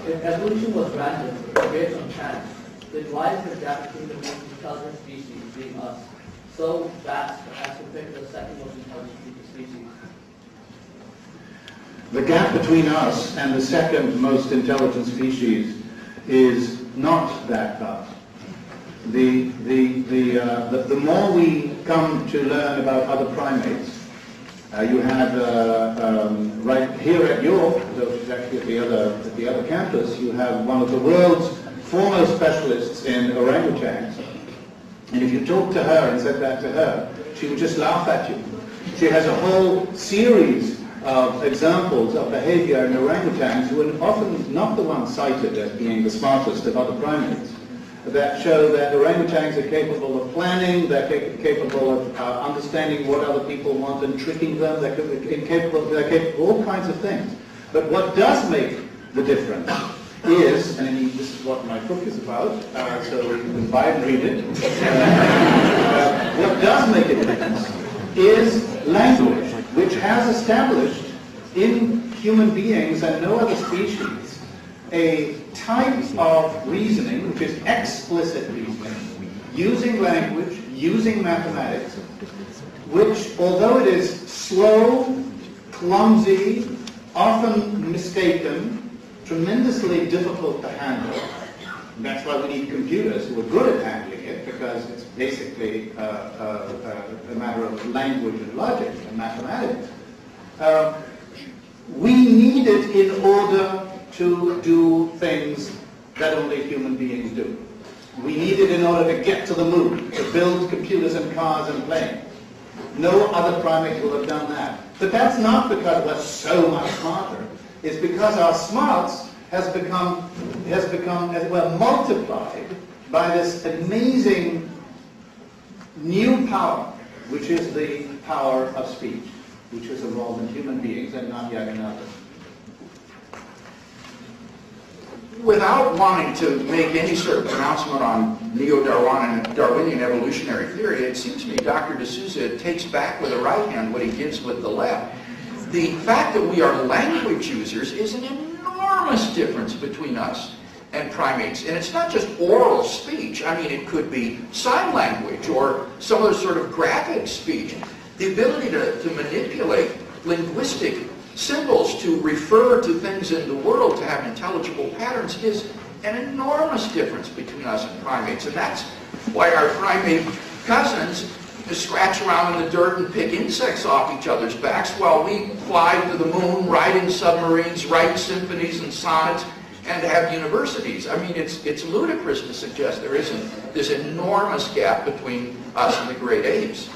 If evolution was random, based on chance, then why is the gap between the most intelligent species, being us, so vast as compared to the second most intelligent species? The gap between us and the second most intelligent species is not that vast. The more we come to learn about other primates, you have right here at York, which is actually at the other campus, you have one of the world's foremost specialists in orangutans. And if you talk to her and said that to her, she would just laugh at you. She has a whole series of examples of behavior in orangutans who are often not the ones cited as being the smartest of other primates, that show that orangutans are capable of planning, they're capable of understanding what other people want and tricking them, they're capable of all kinds of things. But what does make the difference is, and this is what my book is about, so you can buy and read it. What does make a difference is language, which has established in human beings and no other species a type of reasoning, which is explicit reasoning, using language, using mathematics, which, although it is slow, clumsy, often mistaken, tremendously difficult to handle. And that's why we need computers who are good at handling it, because it's basically a matter of language and logic and mathematics. We need it in order to do things that only human beings do. We need it in order to get to the moon, to build computers and cars and planes. No other primate will have done that. But that's not because we're so much smarter. It's because our smarts has become as well multiplied by this amazing new power, which is the power of speech, which has evolved in human beings and not yet in others. Without wanting to make any sort of pronouncement on neo-Darwinian evolutionary theory, it seems to me Dr. D'Souza takes back with the right hand what he gives with the left. The fact that we are language users is an enormous difference between us and primates. And it's not just oral speech. I mean, it could be sign language or some other sort of graphic speech. The ability to manipulate linguistic symbols to refer to things in the world, to have intelligible patterns, is an enormous difference between us and primates. And that's why our primate cousins scratch around in the dirt and pick insects off each other's backs while we fly to the moon, ride in submarines, write symphonies and sonnets, and have universities. I mean, it's ludicrous to suggest there isn't this enormous gap between us and the great apes.